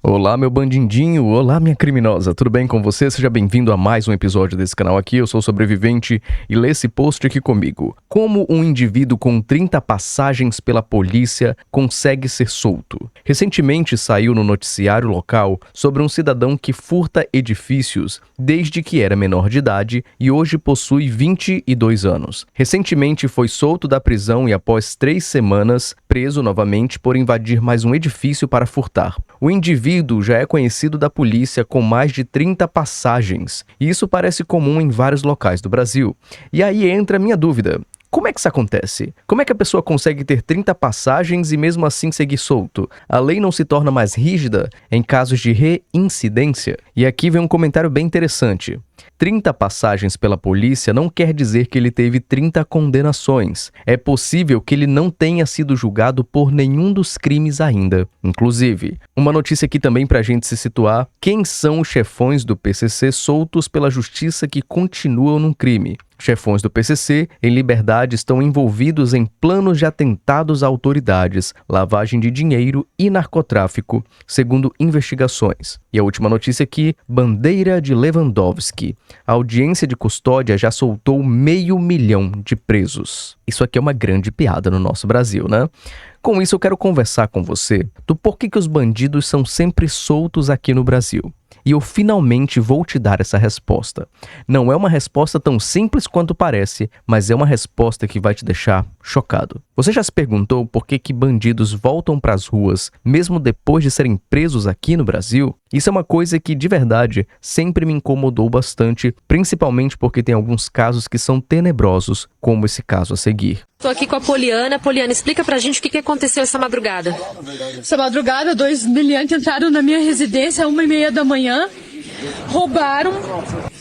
Olá, meu bandidinho, olá, minha criminosa, tudo bem com você? Seja bem-vindo a mais um episódio desse canal aqui, eu sou o Sobrevivente e lê esse post aqui comigo. Como um indivíduo com 30 passagens pela polícia consegue ser solto? Recentemente saiu no noticiário local sobre um cidadão que furta edifícios desde que era menor de idade e hoje possui 22 anos. Recentemente foi solto da prisão e após 3 semanas preso novamente por invadir mais um edifício para furtar. O indivíduo já é conhecido da polícia com mais de 30 passagens, e isso parece comum em vários locais do Brasil. E aí entra a minha dúvida. Como é que isso acontece? Como é que a pessoa consegue ter 30 passagens e mesmo assim seguir solto? A lei não se torna mais rígida em casos de reincidência? E aqui vem um comentário bem interessante. 30 passagens pela polícia não quer dizer que ele teve 30 condenações. É possível que ele não tenha sido julgado por nenhum dos crimes ainda. Inclusive, uma notícia aqui também pra gente se situar: quem são os chefões do PCC soltos pela justiça que continuam no crime? Chefões do PCC, em liberdade, estão envolvidos em planos de atentados a autoridades, lavagem de dinheiro e narcotráfico, segundo investigações. E a última notícia aqui: bandeira de Lewandowski. A audiência de custódia já soltou 500 mil de presos. Isso aqui é uma grande piada no nosso Brasil, né? Com isso, eu quero conversar com você do porquê que os bandidos são sempre soltos aqui no Brasil. E eu finalmente vou te dar essa resposta. Não é uma resposta tão simples quanto parece, mas é uma resposta que vai te deixar chocado. Você já se perguntou por que bandidos voltam para as ruas mesmo depois de serem presos aqui no Brasil? Isso é uma coisa que, de verdade, sempre me incomodou bastante, principalmente porque tem alguns casos que são tenebrosos, como esse caso a seguir. Estou aqui com a Poliana. Poliana, explica pra gente o que aconteceu essa madrugada. Essa madrugada, 2 meliantes entraram na minha residência às 1h30 da manhã, roubaram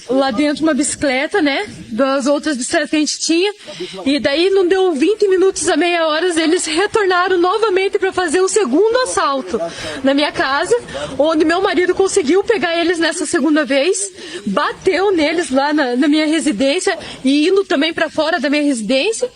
lá dentro uma bicicleta, né, das outras bicicletas que a gente tinha, e daí não deu 20 minutos a meia hora, eles retornaram novamente para fazer o segundo assalto na minha casa, onde meu marido conseguiu pegar eles nessa segunda vez, bateu neles lá na minha residência e indo também para fora da minha residência,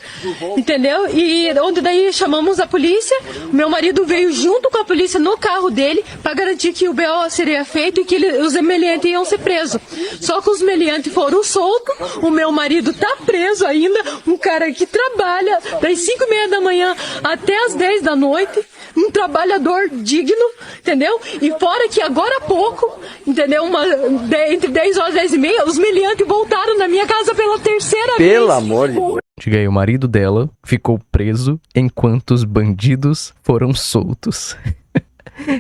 entendeu? E onde daí chamamos a polícia, meu marido veio junto com a polícia no carro dele para garantir que o BO seria feito e que os meliantes iam ser presos. Só que os meliantes foram soltos, o meu marido tá preso ainda, um cara que trabalha das 5h30 da manhã até as 10 da noite, um trabalhador digno, entendeu? E fora que agora há pouco, entendeu? Entre 10 horas e 10h30, os meliantes voltaram na minha casa pela terceira vez. Pelo amor de Deus. Diga aí, o marido dela ficou preso enquanto os bandidos foram soltos.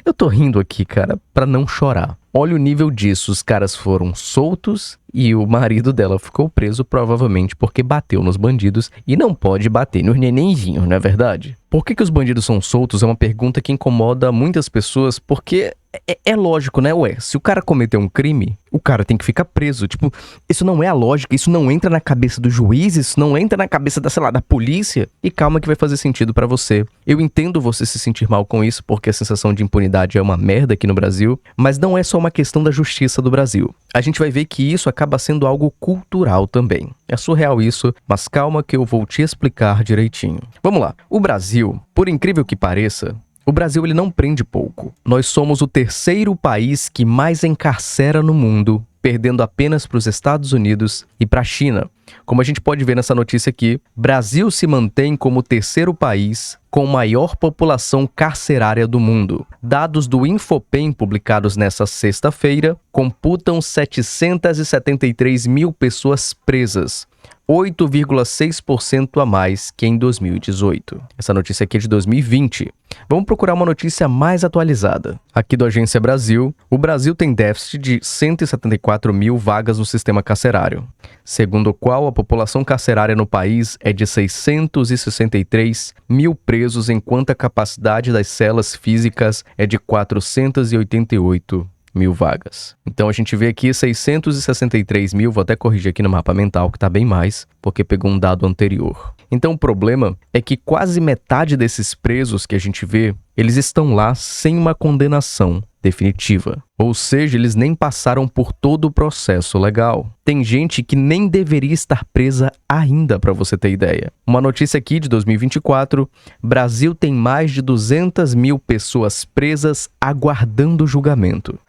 Eu tô rindo aqui, cara, pra não chorar. Olha o nível disso, os caras foram soltos e o marido dela ficou preso provavelmente porque bateu nos bandidos e não pode bater nos nenenzinhos, não é verdade? Por que os bandidos são soltos é uma pergunta que incomoda muitas pessoas porque é lógico, né? Ué, se o cara cometeu um crime, o cara tem que ficar preso. Tipo, isso não é a lógica, isso não entra na cabeça do juiz, isso não entra na cabeça da, sei lá, da polícia. E calma que vai fazer sentido pra você. Eu entendo você se sentir mal com isso porque a sensação de impunidade é uma merda aqui no Brasil, mas não é só uma questão da justiça do Brasil. A gente vai ver que isso acaba sendo algo cultural também. É surreal isso, mas calma que eu vou te explicar direitinho. Vamos lá. O Brasil, por incrível que pareça, o Brasil ele não prende pouco. Nós somos o terceiro país que mais encarcera no mundo, perdendo apenas para os Estados Unidos e para a China. Como a gente pode ver nessa notícia aqui, Brasil se mantém como o terceiro país com maior população carcerária do mundo. Dados do Infopem publicados nesta sexta-feira computam 773 mil pessoas presas, 8,6% a mais que em 2018. Essa notícia aqui é de 2020. Vamos procurar uma notícia mais atualizada. Aqui do Agência Brasil, o Brasil tem déficit de 174 mil vagas no sistema carcerário, segundo o qual a população carcerária no país é de 663 mil presos, enquanto a capacidade das celas físicas é de 488 mil vagas. Então a gente vê aqui 663 mil, vou até corrigir aqui no mapa mental que tá bem mais, porque pegou um dado anterior. Então o problema é que quase metade desses presos que a gente vê eles estão lá sem uma condenação definitiva. Ou seja, eles nem passaram por todo o processo legal. Tem gente que nem deveria estar presa ainda, para você ter ideia. Uma notícia aqui de 2024, Brasil tem mais de 200 mil pessoas presas aguardando julgamento.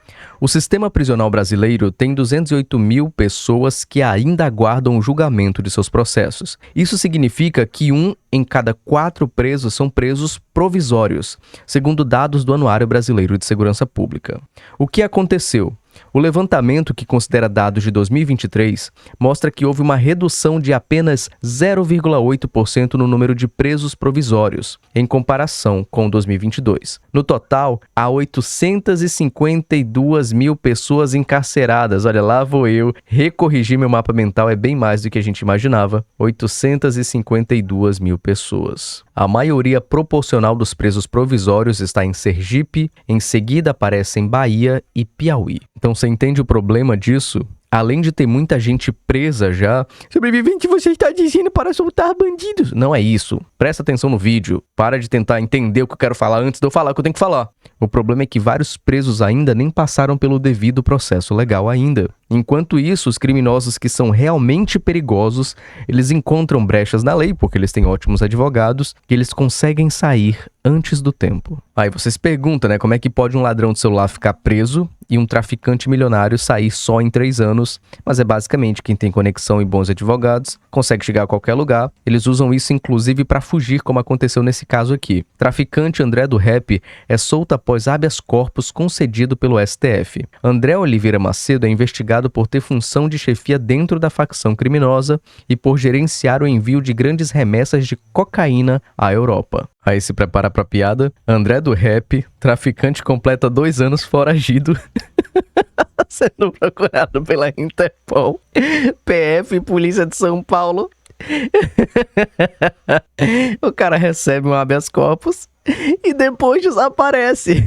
O sistema prisional brasileiro tem 208 mil pessoas que ainda aguardam o julgamento de seus processos. Isso significa que 1 em cada 4 presos são presos provisórios, segundo dados do Anuário Brasileiro de Segurança Pública. O que aconteceu? O levantamento, que considera dados de 2023, mostra que houve uma redução de apenas 0,8% no número de presos provisórios, em comparação com 2022. No total, há 852 mil pessoas encarceradas. Olha, lá vou eu recorrigir meu mapa mental, é bem mais do que a gente imaginava. 852 mil pessoas. A maioria proporcional dos presos provisórios está em Sergipe, em seguida aparecem Bahia e Piauí. Então você entende o problema disso? Além de ter muita gente presa já, sobrevivente, você está dizendo para soltar bandidos. Não é isso. Presta atenção no vídeo. Para de tentar entender o que eu quero falar antes de eu falar o que eu tenho que falar. O problema é que vários presos ainda nem passaram pelo devido processo legal ainda. Enquanto isso, os criminosos que são realmente perigosos, eles encontram brechas na lei, porque eles têm ótimos advogados, e eles conseguem sair antes do tempo. Aí você se pergunta, né, como é que pode um ladrão de celular ficar preso e um traficante milionário sair só em 3 anos? Mas é basicamente quem tem conexão e bons advogados, consegue chegar a qualquer lugar. Eles usam isso inclusive para fugir, como aconteceu nesse caso aqui. Traficante André do Rap é solto após habeas corpus concedido pelo STF. André Oliveira Macedo é investigado por ter função de chefia dentro da facção criminosa e por gerenciar o envio de grandes remessas de cocaína à Europa. Aí se prepara pra piada. André do Rap, traficante, completa 2 anos foragido, sendo procurado pela Interpol, PF e Polícia de São Paulo. O cara recebe um habeas corpus e depois desaparece.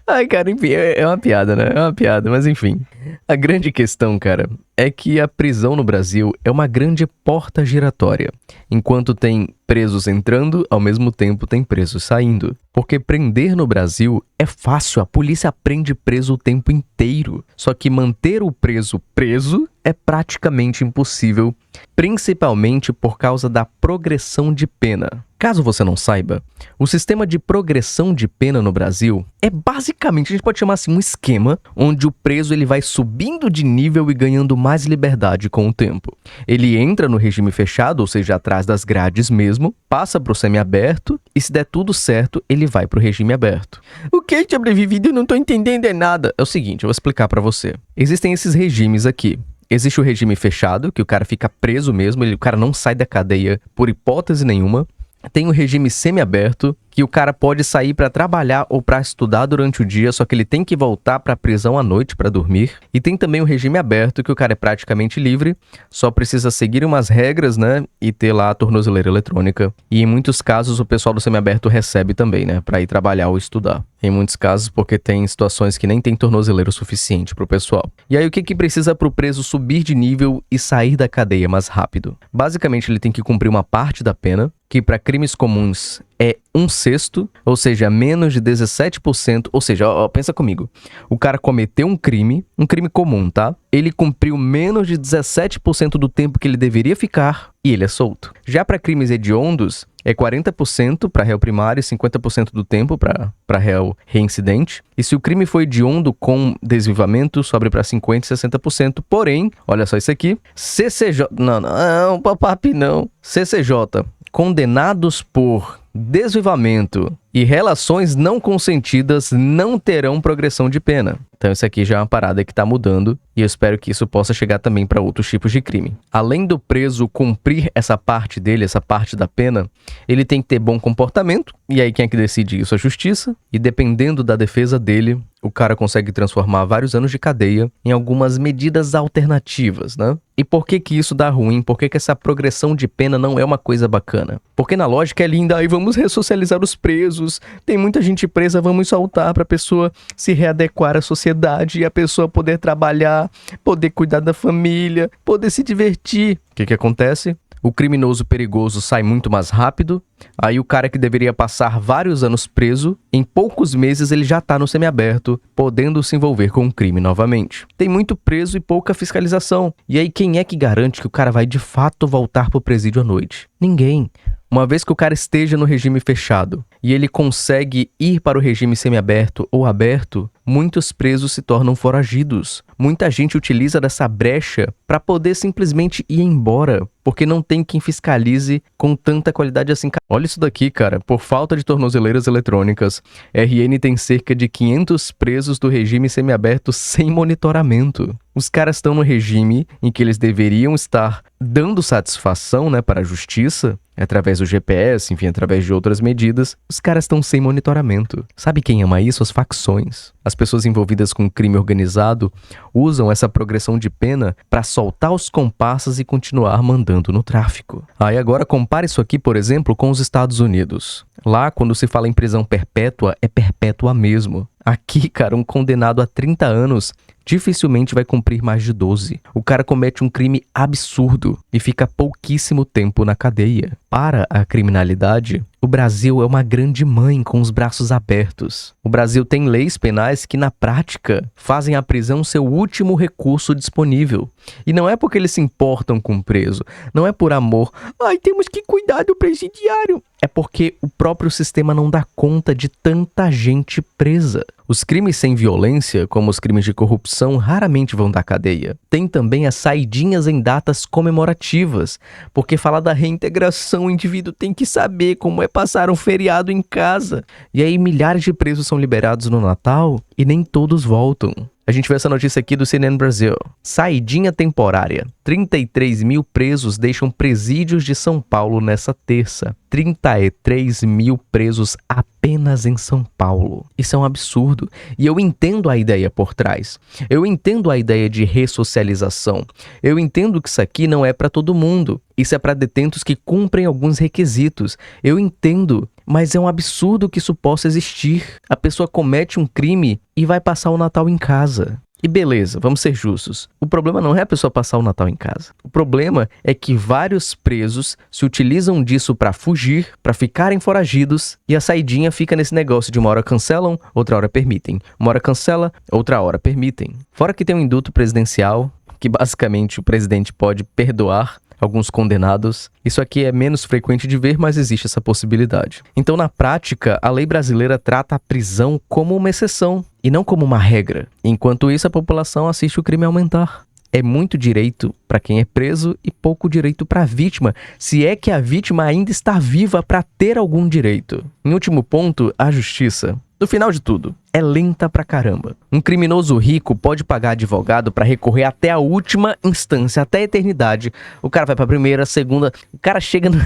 Ai, cara, enfim, é uma piada, né? É uma piada, mas enfim. A grande questão, cara, é que a prisão no Brasil é uma grande porta giratória. Enquanto tem presos entrando, ao mesmo tempo tem presos saindo. Porque prender no Brasil é fácil, a polícia prende preso o tempo inteiro. Só que manter o preso é praticamente impossível, principalmente por causa da progressão de pena. Caso você não saiba, o sistema de progressão de pena no Brasil é basicamente, a gente pode chamar assim, um esquema onde o preso ele vai subindo de nível e ganhando mais liberdade com o tempo. Ele entra no regime fechado, ou seja, atrás das grades mesmo, passa para o semiaberto e, se der tudo certo, ele vai para o regime aberto. O que é sobrevivido? Eu não estou entendendo nada. É o seguinte, eu vou explicar para você. Existem esses regimes aqui. Existe o regime fechado, que o cara fica preso mesmo, o cara não sai da cadeia por hipótese nenhuma. Tem o regime semiaberto, que o cara pode sair para trabalhar ou para estudar durante o dia, só que ele tem que voltar para a prisão à noite para dormir. E tem também o regime aberto, que o cara é praticamente livre, só precisa seguir umas regras, né, e ter lá a tornozeleira eletrônica. E em muitos casos o pessoal do semiaberto recebe também, né, para ir trabalhar ou estudar. Em muitos casos porque tem situações que nem tem tornozeleiro suficiente pro pessoal. E aí o que precisa pro preso subir de nível e sair da cadeia mais rápido? Basicamente ele tem que cumprir uma parte da pena, que para crimes comuns é 1/6, ou seja, menos de 17%, ou seja, ó, pensa comigo, o cara cometeu um crime comum, tá? Ele cumpriu menos de 17% do tempo que ele deveria ficar e ele é solto. Já para crimes hediondos, é 40% para réu primário e 50% do tempo para réu reincidente. E se o crime foi hediondo com desvivamento, sobe para 50% e 60%. Porém, olha só isso aqui, CCJ... Não, papapi, não. CCJ, condenados por desvivamento e relações não consentidas não terão progressão de pena. Então isso aqui já é uma parada que está mudando e eu espero que isso possa chegar também para outros tipos de crime. Além do preso cumprir essa parte dele, essa parte da pena, ele tem que ter bom comportamento, e aí quem é que decide isso? A justiça, e dependendo da defesa dele, o cara consegue transformar vários anos de cadeia em algumas medidas alternativas, né? E por que isso dá ruim? Por que essa progressão de pena não é uma coisa bacana? Porque na lógica é linda, aí vamos ressocializar os presos, tem muita gente presa, vamos soltar para a pessoa se readequar à sociedade e a pessoa poder trabalhar, poder cuidar da família, poder se divertir. O que acontece? o criminoso perigoso sai muito mais rápido, aí o cara que deveria passar vários anos preso, em poucos meses ele já tá no semiaberto, podendo se envolver com o crime novamente. Tem muito preso e pouca fiscalização. E aí quem é que garante que o cara vai de fato voltar pro presídio à noite? Ninguém. Uma vez que o cara esteja no regime fechado e ele consegue ir para o regime semiaberto ou aberto, muitos presos se tornam foragidos. Muita gente utiliza dessa brecha para poder simplesmente ir embora, porque não tem quem fiscalize com tanta qualidade assim. Olha isso daqui, cara. Por falta de tornozeleiras eletrônicas, RN tem cerca de 500 presos do regime semiaberto sem monitoramento. Os caras estão no regime em que eles deveriam estar dando satisfação, né, para a justiça, através do GPS, enfim, através de outras medidas. Os caras estão sem monitoramento. Sabe quem ama isso? As facções. As pessoas envolvidas com crime organizado usam essa progressão de pena para soltar os comparsas e continuar mandando no tráfico. Aí agora compare isso aqui, por exemplo, com os Estados Unidos. Lá, quando se fala em prisão perpétua, é perpétua mesmo. Aqui, cara, um condenado a 30 anos dificilmente vai cumprir mais de 12. O cara comete um crime absurdo e fica pouquíssimo tempo na cadeia. Para a criminalidade, o Brasil é uma grande mãe com os braços abertos. O Brasil tem leis penais que, na prática, fazem a prisão seu último recurso disponível. E não é porque eles se importam com o preso, não é por amor. Ai, temos que cuidar do presidiário. É porque o próprio sistema não dá conta de tanta gente presa. Os crimes sem violência, como os crimes de corrupção, raramente vão da cadeia. Tem também as saidinhas em datas comemorativas, porque falar da reintegração, o indivíduo tem que saber como é passar um feriado em casa. E aí milhares de presos são liberados no Natal e nem todos voltam. A gente vê essa notícia aqui do CNN Brasil. Saidinha temporária. 33 mil presos deixam presídios de São Paulo nessa terça. 33 mil presos apenas em São Paulo. Isso é um absurdo. E eu entendo a ideia por trás. Eu entendo a ideia de ressocialização. Eu entendo que isso aqui não é para todo mundo. Isso é para detentos que cumprem alguns requisitos. Eu entendo, mas é um absurdo que isso possa existir. A pessoa comete um crime e vai passar o Natal em casa. E beleza, vamos ser justos. O problema não é a pessoa passar o Natal em casa. O problema é que vários presos se utilizam disso para fugir, para ficarem foragidos, e a saidinha fica nesse negócio de uma hora cancelam, outra hora permitem. Uma hora cancela, outra hora permitem. Fora que tem um indulto presidencial, que basicamente o presidente pode perdoar alguns condenados. Isso aqui é menos frequente de ver, mas existe essa possibilidade. Então, na prática, a lei brasileira trata a prisão como uma exceção e não como uma regra. Enquanto isso, a população assiste o crime aumentar. É muito direito para quem é preso e pouco direito para a vítima, se é que a vítima ainda está viva para ter algum direito. Em último ponto, a justiça. No final de tudo, é lenta pra caramba. Um criminoso rico pode pagar advogado pra recorrer até a última instância, até a eternidade. O cara vai pra primeira, segunda, o cara chega no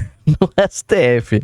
STF.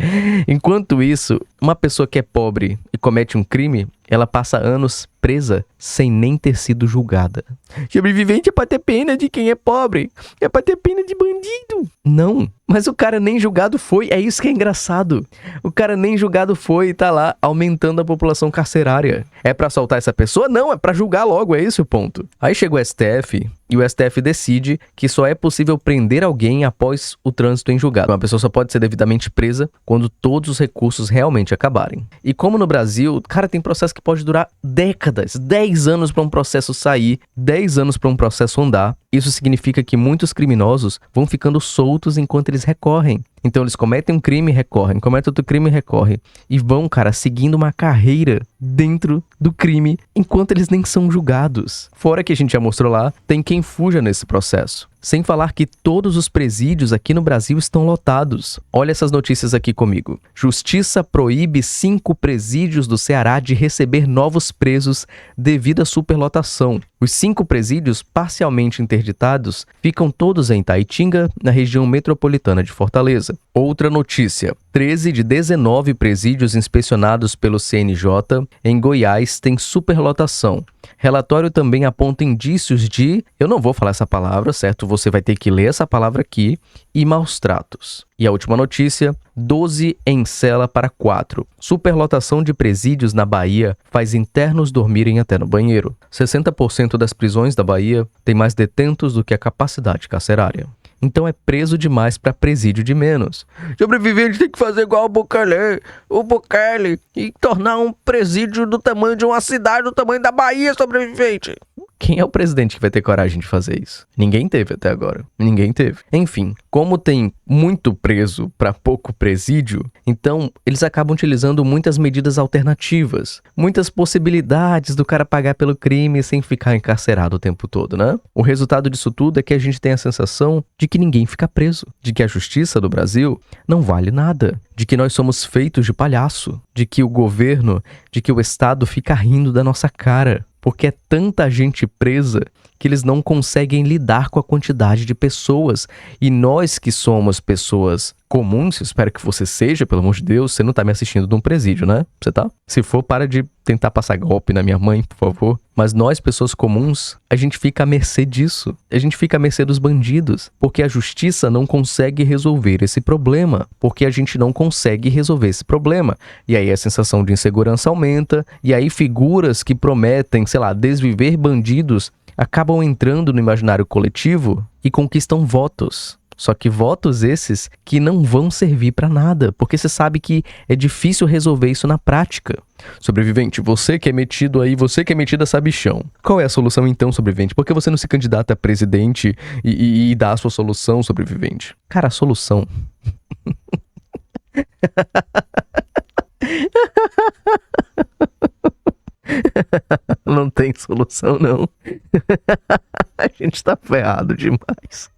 Enquanto isso, uma pessoa que é pobre e comete um crime, ela passa anos presa sem nem ter sido julgada. Sobrevivente é pra ter pena de quem é pobre, é pra ter pena de bandido. Não, mas o cara nem julgado foi, é isso que é engraçado. O cara nem julgado foi e tá lá aumentando a população carcerária. É pra soltar essa pessoa? Não, é pra julgar logo, é esse o ponto. Aí chegou o STF e o STF decide que só é possível prender alguém após o trânsito em julgado. Uma pessoa só pode ser devidamente presa quando todos os recursos realmente acabarem. E como no Brasil, cara, tem processo que pode durar décadas, 10 anos pra um processo sair, 10 anos pra um processo andar. Isso significa que muitos criminosos vão ficando soltos enquanto eles recorrem. Então eles cometem um crime e recorrem, cometem outro crime e recorrem. E vão, cara, seguindo uma carreira dentro do crime enquanto eles nem são julgados. Fora que a gente já mostrou lá, tem quem fuja nesse processo. Sem falar que todos os presídios aqui no Brasil estão lotados. Olha essas notícias aqui comigo. Justiça proíbe 5 presídios do Ceará de receber novos presos devido à superlotação. Os 5 presídios parcialmente interditados ficam todos em Taitinga, na região metropolitana de Fortaleza. Outra notícia. 13 de 19 presídios inspecionados pelo CNJ em Goiás têm superlotação. Relatório também aponta indícios de, eu não vou falar essa palavra, certo? Você vai ter que ler essa palavra aqui, e maus tratos. E a última notícia, 12 em cela para 4. Superlotação de presídios na Bahia faz internos dormirem até no banheiro. 60% das prisões da Bahia tem mais detentos do que a capacidade carcerária. Então é preso demais para presídio de menos. Sobrevivente tem que fazer igual o Bukele, e tornar um presídio do tamanho de uma cidade, do tamanho da Bahia, sobrevivente. Quem é o presidente que vai ter coragem de fazer isso? Ninguém teve até agora. Ninguém teve. Enfim, como tem muito preso para pouco presídio, então eles acabam utilizando muitas medidas alternativas, muitas possibilidades do cara pagar pelo crime sem ficar encarcerado o tempo todo, né? O resultado disso tudo é que a gente tem a sensação de que ninguém fica preso, de que a justiça do Brasil não vale nada, de que nós somos feitos de palhaço, de que o governo, de que o Estado fica rindo da nossa cara. Porque é tanta gente presa que eles não conseguem lidar com a quantidade de pessoas. E nós que somos pessoas comuns, espero que você seja, pelo amor de Deus, você não tá me assistindo de um presídio, né? Você tá? Se for, para de tentar passar golpe na minha mãe, por favor. Mas nós, pessoas comuns, a gente fica à mercê disso. A gente fica à mercê dos bandidos. Porque a justiça não consegue resolver esse problema. Porque a gente não consegue resolver esse problema. E aí a sensação de insegurança aumenta. E aí figuras que prometem, sei lá, desviver bandidos acabam entrando no imaginário coletivo e conquistam votos. Só que votos esses que não vão servir pra nada, porque você sabe que é difícil resolver isso na prática. Sobrevivente, você que é metido aí, você que é metido a sabichão. Qual é a solução então, sobrevivente? Por que você não se candidata a presidente e dá a sua solução, sobrevivente? Cara, a solução... Não tem solução, não. A gente tá ferrado demais.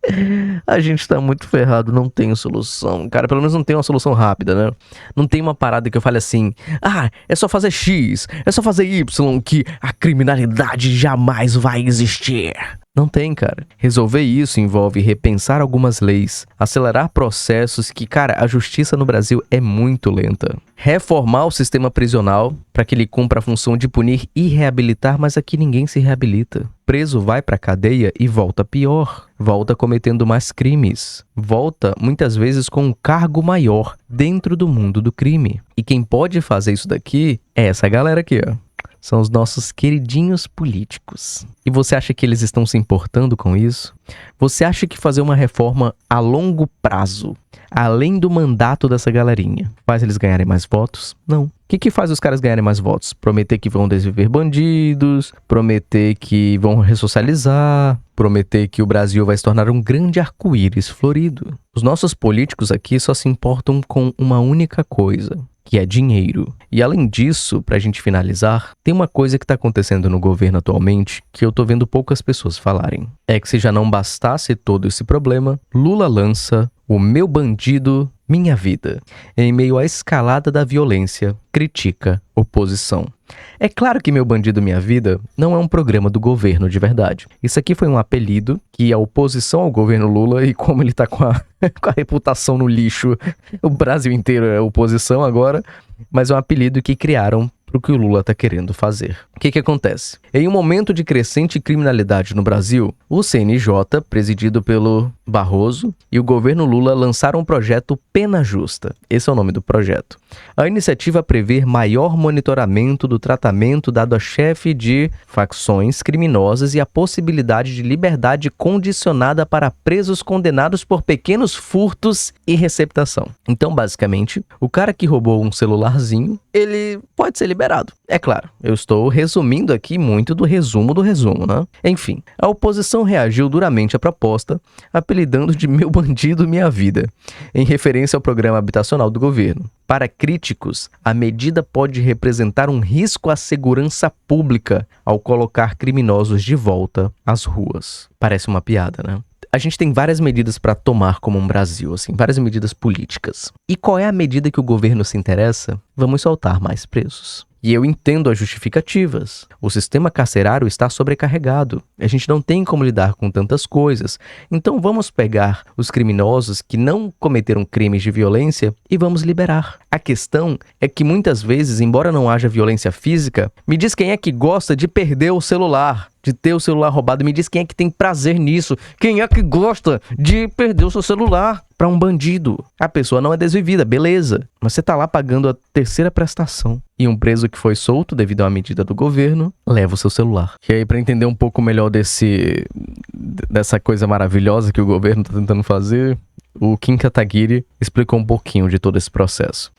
A gente tá muito ferrado, não tem solução. Cara, pelo menos não tem uma solução rápida, né? Não tem uma parada que eu fale assim: ah, é só fazer X, é só fazer Y, que a criminalidade jamais vai existir. Não tem, cara. Resolver isso envolve repensar algumas leis, acelerar processos que, cara, a justiça no Brasil é muito lenta. Reformar o sistema prisional para que ele cumpra a função de punir e reabilitar, mas aqui ninguém se reabilita. Preso vai pra cadeia e volta pior. Volta cometendo mais crimes. Volta, muitas vezes, com um cargo maior dentro do mundo do crime. E quem pode fazer isso daqui é essa galera aqui, ó. São os nossos queridinhos políticos. E você acha que eles estão se importando com isso? Você acha que fazer uma reforma a longo prazo, além do mandato dessa galerinha, faz eles ganharem mais votos? Não. O que faz os caras ganharem mais votos? Prometer que vão desviver bandidos, prometer que vão ressocializar, prometer que o Brasil vai se tornar um grande arco-íris florido. Os nossos políticos aqui só se importam com uma única coisa, que é dinheiro. E além disso, pra gente finalizar, tem uma coisa que tá acontecendo no governo atualmente que eu tô vendo poucas pessoas falarem. É que se já não bastasse todo esse problema, Lula lança o Meu Bandido, Minha Vida. Em meio à escalada da violência, critica oposição. É claro que Meu Bandido, Minha Vida não é um programa do governo de verdade. Isso aqui foi um apelido que a oposição ao governo Lula, e como ele tá com a reputação no lixo, o Brasil inteiro é oposição agora, mas é um apelido que criaram pro que o Lula tá querendo fazer. O que acontece? Em um momento de crescente criminalidade no Brasil, o CNJ, presidido pelo Barroso, e o governo Lula lançaram o projeto Pena Justa. Esse é o nome do projeto. A iniciativa prevê maior monitoramento do tratamento dado a chefe de facções criminosas e a possibilidade de liberdade condicionada para presos condenados por pequenos furtos e receptação. Então, basicamente, o cara que roubou um celularzinho, ele pode ser liberado. É claro, eu estou resumindo aqui muito do resumo, né? Enfim, a oposição reagiu duramente à proposta, apelidando de Meu Bandido, Minha Vida, em referência ao programa habitacional do governo. Para críticos, a medida pode representar um risco à segurança pública ao colocar criminosos de volta às ruas. Parece uma piada, né? A gente tem várias medidas para tomar como um Brasil, assim, várias medidas políticas. E qual é a medida que o governo se interessa? Vamos soltar mais presos. E eu entendo as justificativas. O sistema carcerário está sobrecarregado. A gente não tem como lidar com tantas coisas. Então vamos pegar os criminosos que não cometeram crimes de violência e vamos liberar. A questão é que muitas vezes, embora não haja violência física, me diz quem é que gosta de perder o celular, de ter o celular roubado. Me diz quem é que tem prazer nisso. Quem é que gosta de perder o seu celular para um bandido? A pessoa não é desvivida, beleza. Mas você tá lá pagando a terceira prestação. E um preso que foi solto devido a uma medida do governo leva o seu celular. E aí, para entender um pouco melhor dessa coisa maravilhosa que o governo tá tentando fazer, o Kim Kataguiri explicou um pouquinho de todo esse processo.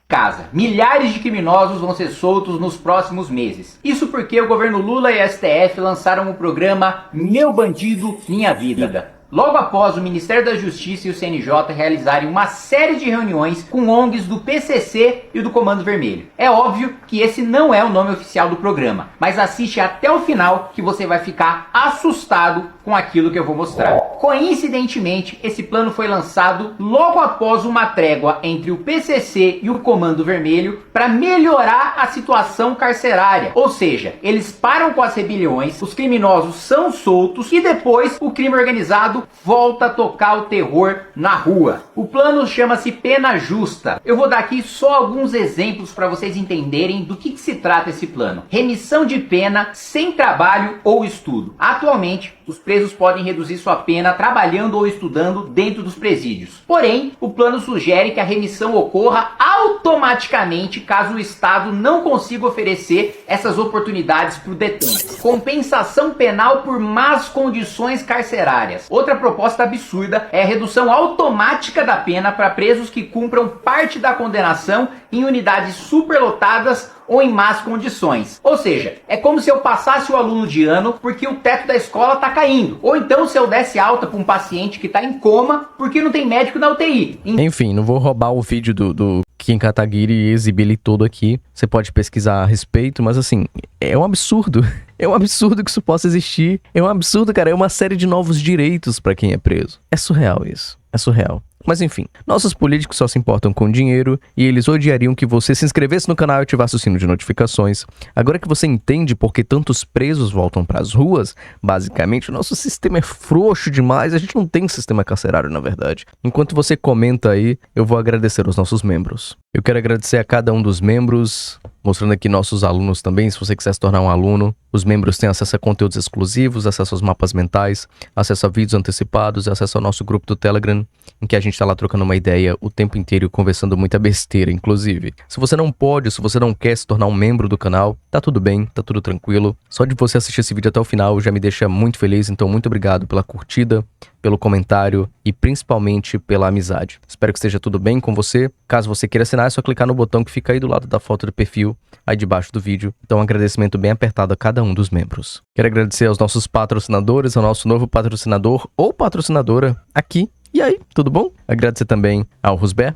Milhares de criminosos vão ser soltos nos próximos meses. Isso porque o governo Lula e a STF lançaram o programa Meu Bandido, Minha Vida. Logo após o Ministério da Justiça e o CNJ realizarem uma série de reuniões com ONGs do PCC e do Comando Vermelho. É óbvio que esse não é o nome oficial do programa, mas assiste até o final que você vai ficar assustado com aquilo que eu vou mostrar. Coincidentemente, esse plano foi lançado logo após uma trégua entre o PCC e o Comando Vermelho para melhorar a situação carcerária. Ou seja, eles param com as rebeliões, os criminosos são soltos e depois o crime organizado volta a tocar o terror na rua. O plano chama-se Pena Justa. Eu vou dar aqui só alguns exemplos para vocês entenderem do que se trata esse plano. Remissão de pena sem trabalho ou estudo. Atualmente, os presos podem reduzir sua pena trabalhando ou estudando dentro dos presídios. Porém, o plano sugere que a remissão ocorra automaticamente caso o Estado não consiga oferecer essas oportunidades para o detento. Compensação penal por más condições carcerárias. Outra proposta absurda é a redução automática da pena para presos que cumpram parte da condenação em unidades superlotadas ou em más condições. Ou seja, é como se eu passasse o aluno de ano porque o teto da escola está caindo. Ou então se eu desse alta para um paciente que está em coma porque não tem médico na UTI. Enfim, não vou roubar o vídeo do Kim Kataguiri e exibir ele todo aqui. Você pode pesquisar a respeito, mas assim, é um absurdo. É um absurdo que isso possa existir. É um absurdo, cara. É uma série de novos direitos para quem é preso. É surreal isso. É surreal. Mas enfim, nossos políticos só se importam com dinheiro e eles odiariam que você se inscrevesse no canal e ativasse o sino de notificações. Agora que você entende por que tantos presos voltam para as ruas, basicamente o nosso sistema é frouxo demais, a gente não tem sistema carcerário na verdade. Enquanto você comenta aí, eu vou agradecer aos nossos membros. Eu quero agradecer a cada um dos membros, mostrando aqui nossos alunos também, se você quiser se tornar um aluno. Os membros têm acesso a conteúdos exclusivos, acesso aos mapas mentais, acesso a vídeos antecipados, acesso ao nosso grupo do Telegram, em que a gente tá lá trocando uma ideia o tempo inteiro e conversando muita besteira, inclusive. Se você não pode, se você não quer se tornar um membro do canal, tá tudo bem, tá tudo tranquilo. Só de você assistir esse vídeo até o final já me deixa muito feliz, então muito obrigado pela curtida, pelo comentário e principalmente pela amizade. Espero que esteja tudo bem com você. Caso você queira assinar, é só clicar no botão que fica aí do lado da foto do perfil, aí debaixo do vídeo. Então um agradecimento bem apertado a cada um dos membros. Quero agradecer aos nossos patrocinadores, ao nosso novo patrocinador ou patrocinadora aqui. E aí, tudo bom? Agradecer também ao Rusber,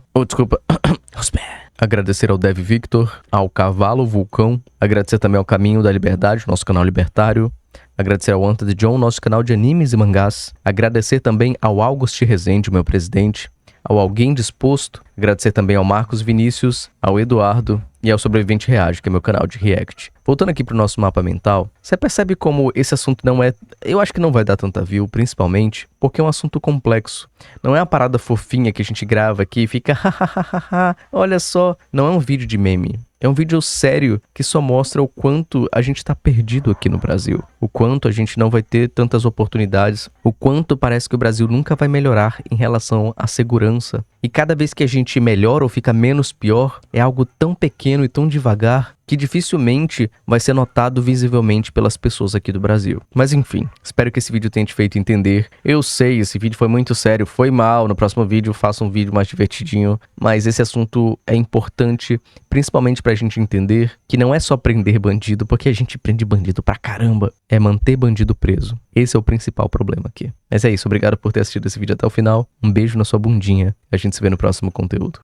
agradecer ao Dev Victor, ao Cavalo Vulcão, agradecer também ao Caminho da Liberdade, nosso canal libertário, agradecer ao Anthony John, nosso canal de animes e mangás, agradecer também ao August Rezende, meu presidente, ao Alguém Disposto, agradecer também ao Marcos Vinícius, ao Eduardo e ao Sobrevivente Reage, que é meu canal de React. Voltando aqui pro nosso mapa mental, você percebe como esse assunto não é... Eu acho que não vai dar tanta view, principalmente porque é um assunto complexo. Não é uma parada fofinha que a gente grava aqui e fica hahaha, olha só. Não é um vídeo de meme. É um vídeo sério que só mostra o quanto a gente tá perdido aqui no Brasil. O quanto a gente não vai ter tantas oportunidades. O quanto parece que o Brasil nunca vai melhorar em relação à segurança. E cada vez que a gente melhora ou fica menos pior, é algo tão pequeno e tão devagar que dificilmente vai ser notado visivelmente pelas pessoas aqui do Brasil. Mas enfim, espero que esse vídeo tenha te feito entender. Eu sei, esse vídeo foi muito sério, foi mal. No próximo vídeo eu faço um vídeo mais divertidinho. Mas esse assunto é importante, principalmente pra gente entender que não é só prender bandido, porque a gente prende bandido pra caramba. É manter bandido preso. Esse é o principal problema aqui. Mas é isso, obrigado por ter assistido esse vídeo até o final. Um beijo na sua bundinha. A gente se vê no próximo conteúdo.